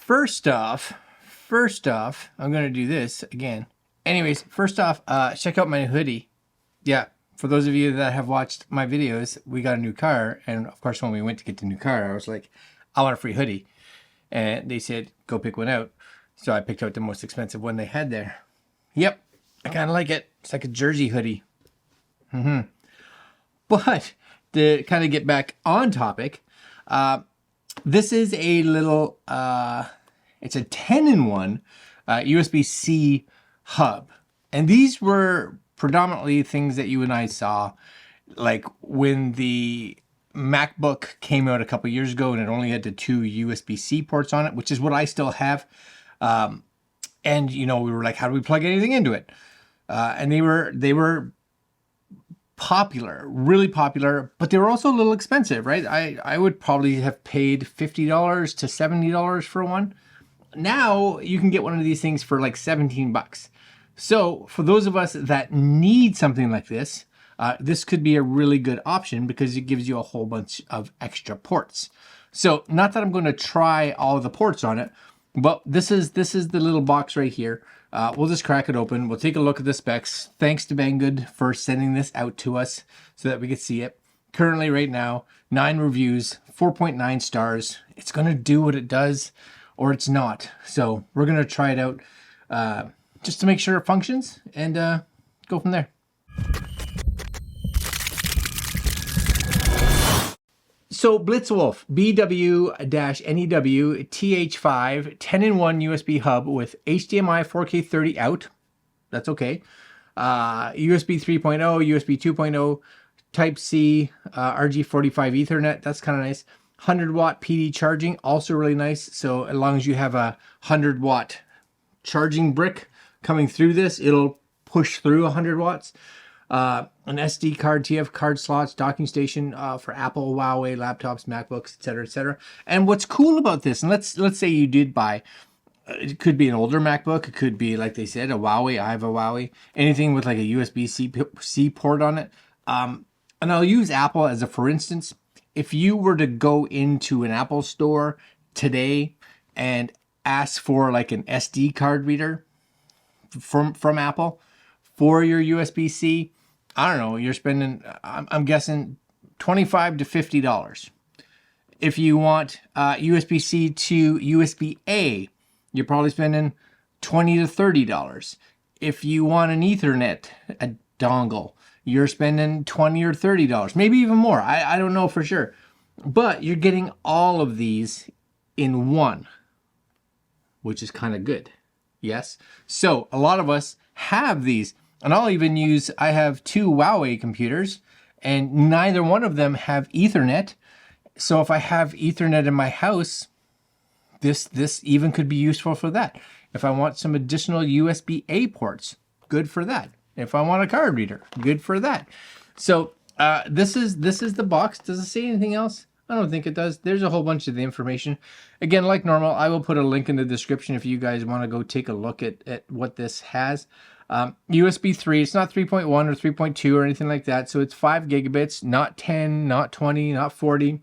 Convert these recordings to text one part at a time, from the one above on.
first off, I'm going to do this again. Anyways, first off, check out my hoodie. Yeah, for those of you that have watched my videos, we got a new car. And of course, when we went to get the new car, I was like, I want a free hoodie. And they said, go pick one out. So I picked out the most expensive one they had there. Yep, I kind of like it. It's like a jersey hoodie. But to kind of get back on topic, this is a little, it's a 10-in-1 USB-C hub. And these were predominantly things that you and I saw, like when the MacBook came out a couple years ago and it only had the 2 USB-C ports on it, which is what I still have. And, you know, we were like, how do we plug anything into it? And they were popular, really popular, but they were also a little expensive, right? I would probably have paid $50 to $70 for one. Now you can get one of these things for like 17 bucks. So for those of us that need something like this, this could be a really good option because it gives you a whole bunch of extra ports. So not that I'm going to try all the ports on it, but this is the little box right here. We'll just crack it open. We'll take a look at the specs. Thanks to Banggood for sending this out to us so that we could see it. Currently right now, 9 reviews, 4.9 stars. It's going to do what it does or it's not. So we're going to try it out just to make sure it functions and go from there. So Blitzwolf BW-NEW TH 10-in-1 USB hub with HDMI 4K 30 out. That's okay. USB 3.0, USB 2.0, Type-C, RG45 Ethernet. That's kind of nice. 100-watt PD charging, also really nice. So as long as you have a 100-watt charging brick coming through this, it'll push through 100 watts. An SD card, TF card slots, docking station for Apple, Huawei, laptops, MacBooks, etc., etc. And what's cool about this, and let's say you did buy, it could be an older MacBook, it could be, like they said, a Huawei. I have a Huawei. Anything with like a USB-C port on it. And I'll use Apple as a for instance. If you were to go into an Apple store today and ask for like an SD card reader from Apple for your USB-C, I don't know, you're spending, I'm guessing $25 to $50. If you want USB-C to USB-A, you're probably spending $20 to $30. If you want an Ethernet, a dongle, you're spending $20 or $30, maybe even more. I don't know for sure. But you're getting all of these in one, which is kind of good. Yes? So a lot of us have these. And I'll even use, I have 2 Huawei computers and neither one of them have Ethernet. So if I have Ethernet in my house, this even could be useful for that. If I want some additional USB-A ports, good for that. If I want a card reader, good for that. So this is the box. Does it say anything else? I don't think it does. There's a whole bunch of the information. Again, like normal, I will put a link in the description if you guys want to go take a look at what this has. USB 3, it's not 3.1 or 3.2 or anything like that. So it's 5 gigabits, not 10, not 20, not 40.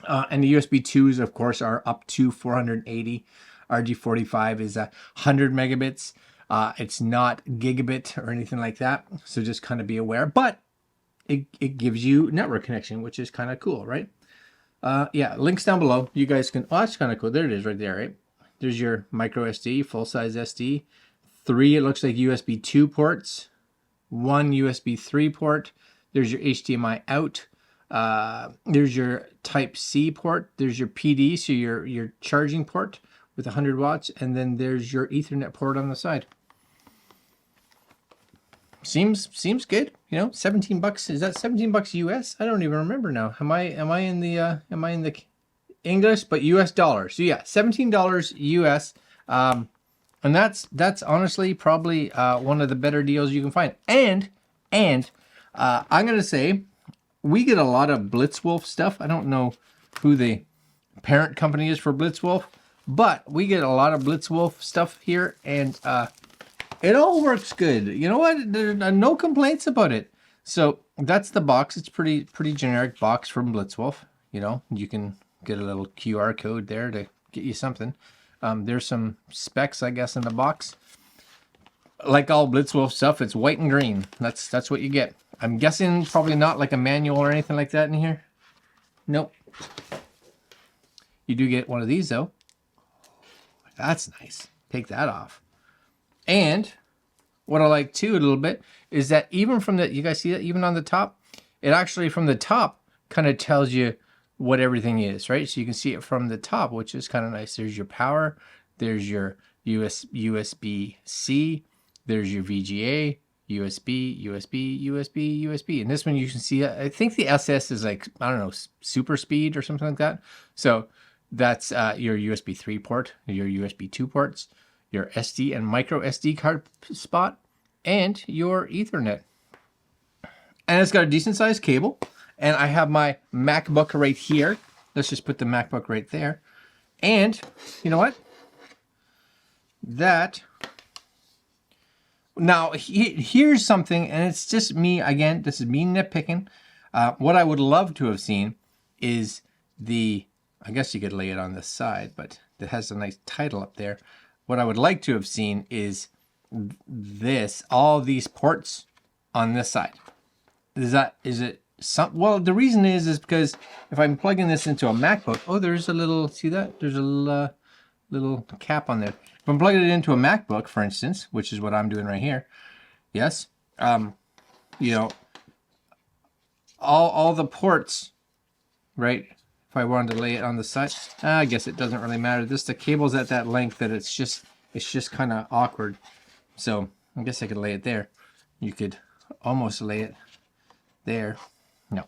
And the USB 2s, of course, are up to 480. RG45 is 100 megabits. It's not gigabit or anything like that. So just kind of be aware. But it gives you network connection, which is kind of cool, right? Yeah, links down below. You guys can, oh, that's kind of cool. There it is right there, right? There's your micro SD, full-size SD. 3, it looks like USB 2 ports, 1 USB 3 port. There's your HDMI out. There's your Type-C port. There's your PD, so your charging port with 100 watts. And then there's your Ethernet port on the side. Seems good, you know. 17 bucks. Is that 17 bucks US? I don't even remember now. Am I in the English, but US dollars? So yeah, $17 US. And that's honestly probably one of the better deals you can find. And I'm gonna say we get a lot of Blitzwolf stuff. I don't know who the parent company is for Blitzwolf, but we get a lot of Blitzwolf stuff here, and it all works good. You know what? There are no complaints about it. So that's the box. It's pretty generic box from Blitzwolf. You know, you can get a little QR code there to get you something. There's some specs, I guess, in the box. Like all Blitzwolf stuff, it's white and green. That's what you get. I'm guessing probably not like a manual or anything like that in here. Nope. You do get one of these though. That's nice. Take that off. And what I like too a little bit is that even from the, you guys see that even on the top, it actually from the top kind of tells you what everything is, right? So you can see it from the top, which is kind of nice. There's your power, there's your USB-C, there's your VGA, USB, USB, USB, USB. And this one you can see, I think the SS is like, I don't know, super speed or something like that. So that's your USB 3 port, your USB 2 ports, your SD and micro SD card spot, and your Ethernet. And it's got a decent sized cable. And I have my MacBook right here. Let's just put the MacBook right there. And you know what? That, now here's something, and it's just me, again, this is me nitpicking. What I would love to have seen is the, I guess you could lay it on this side, but it has a nice title up there. What I would like to have seen is this, all these ports on this side. Is it some, well, the reason is because if I'm plugging this into a MacBook, oh, there's a little, see that? There's a little cap on there. If I'm plugging it into a MacBook, for instance, which is what I'm doing right here, yes, you know, all the ports, right? If I wanted to lay it on the side, I guess it doesn't really matter. The cable's at that length that it's just kind of awkward. So I guess I could lay it there. You could almost lay it there. No,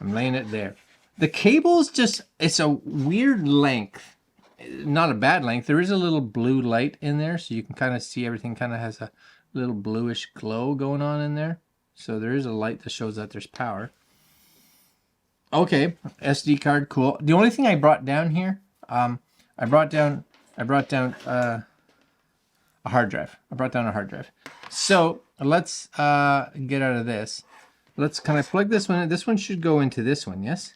I'm laying it there. The cable's just, it's a weird length. Not a bad length. There is a little blue light in there, so you can kind of see everything kind of has a little bluish glow going on in there. So there is a light that shows that there's power. Okay, SD card, cool. The only thing I brought down here, I brought down a hard drive. I brought down a hard drive. So let's get out of this. Let's, can I plug this one in? This one should go into this one, yes?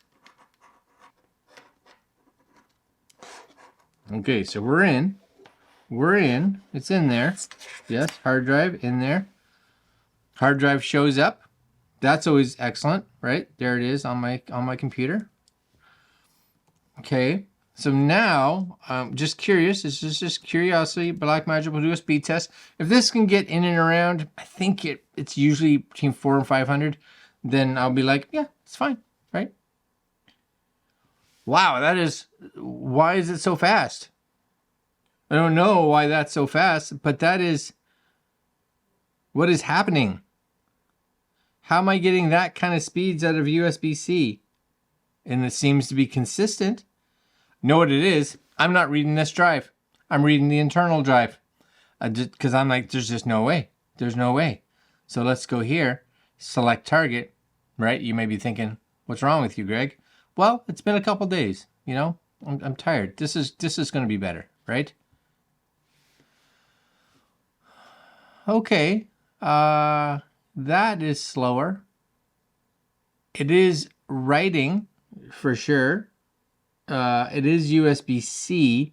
Okay, so we're in. It's in there. Yes, hard drive in there. Hard drive shows up. That's always excellent, right? There it is on my computer. Okay, so now just curious. This is just curiosity. Blackmagic will do a speed test. If this can get in and around, I think it's usually between 400 and 500. Then I'll be like, yeah, it's fine, right? Wow, that is. Why is it so fast? I don't know why that's so fast, but that is. What is happening? How am I getting that kind of speeds out of USB-C? And it seems to be consistent. Know what it is? I'm not reading this drive. I'm reading the internal drive. Because I'm like, there's just no way. There's no way. So let's go here. Select target. Right? You may be thinking, what's wrong with you, Greg? Well, it's been a couple days. You know, I'm tired. This is going to be better, right? Okay. That is slower. It is writing for sure. It is USB-C.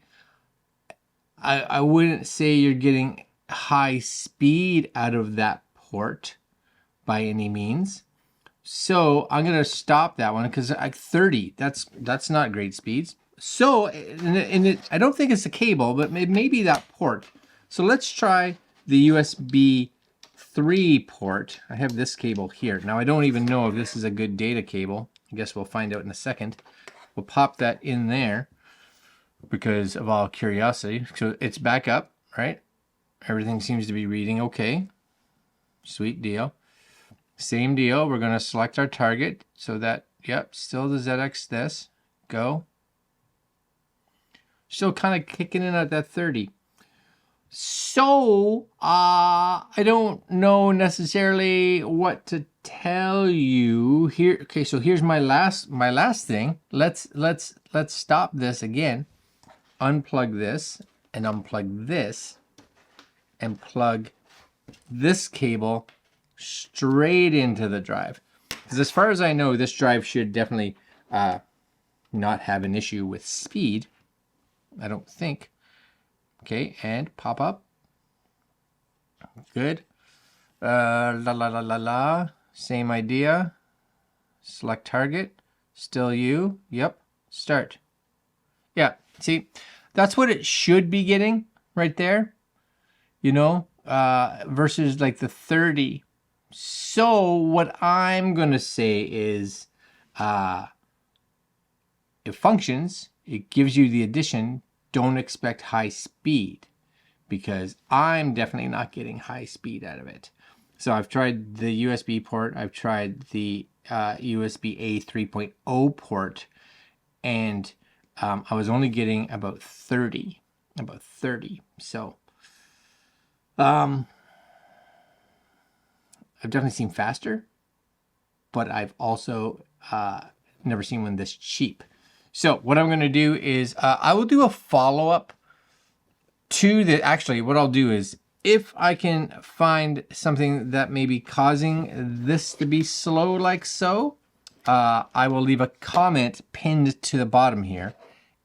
I wouldn't say you're getting high speed out of that port by any means. So I'm gonna stop that one because 30. That's not great speeds. So I don't think it's a cable, but maybe that port. So let's try the USB 3 port. I have this cable here. Now I don't even know if this is a good data cable. I guess we'll find out in a second. We'll pop that in there because of all curiosity. So it's back up, right? Everything seems to be reading okay. Sweet deal. Same deal. We're going to select our target so that, yep, still the ZX this. Go. Still kind of kicking in at that 30. So, I don't know necessarily what to tell you here. Okay, so here's my last thing. Let's stop this again. Unplug this and unplug this and plug this cable straight into the drive. Because as far as I know, this drive should definitely not have an issue with speed. I don't think. Okay, and pop up. Good. Same idea. Select target. Still you. Yep. Start. Yeah. See, that's what it should be getting right there. You know, versus like the 30. So what I'm going to say is it functions. It gives you the addition. Don't expect high speed, because I'm definitely not getting high speed out of it. So I've tried the USB port. I've tried the USB A 3.0 port, and I was only getting about 30. So I've definitely seen faster, but I've also never seen one this cheap. So what I'm going to do is I will do a follow-up to the, actually what I'll do is, if I can find something that may be causing this to be slow like so, I will leave a comment pinned to the bottom here.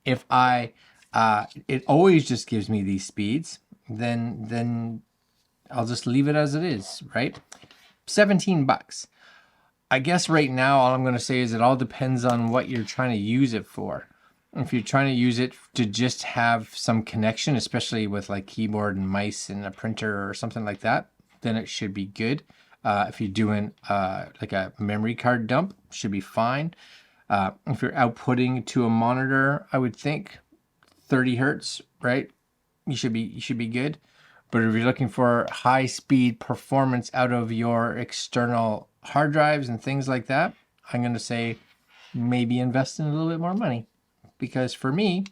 If it always just gives me these speeds, then I'll just leave it as it is, right? 17 bucks. I guess right now all I'm going to say is it all depends on what you're trying to use it for. If you're trying to use it to just have some connection, especially with like keyboard and mice and a printer or something like that, then it should be good. If you're doing like a memory card dump, should be fine. If you're outputting to a monitor, I would think 30 hertz, right? You should be good. But if you're looking for high speed performance out of your external hard drives and things like that, I'm going to say maybe invest in a little bit more money. Because for me,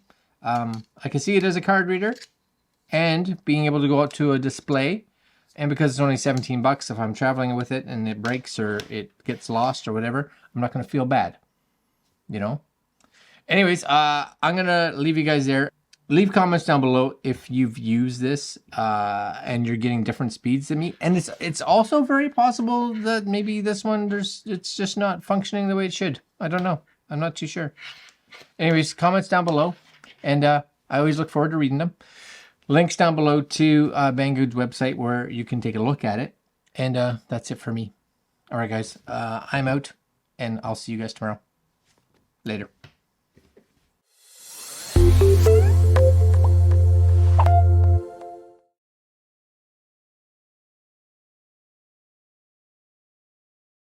I can see it as a card reader and being able to go out to a display. And because it's only 17 bucks, if I'm traveling with it and it breaks or it gets lost or whatever, I'm not going to feel bad, you know? Anyways, I'm going to leave you guys there. Leave comments down below if you've used this and you're getting different speeds than me. And it's also very possible that maybe this one, it's just not functioning the way it should. I don't know. I'm not too sure. Anyways, comments down below. And I always look forward to reading them. Links down below to Banggood's website where you can take a look at it. And that's it for me. All right, guys. I'm out, and I'll see you guys tomorrow. Later.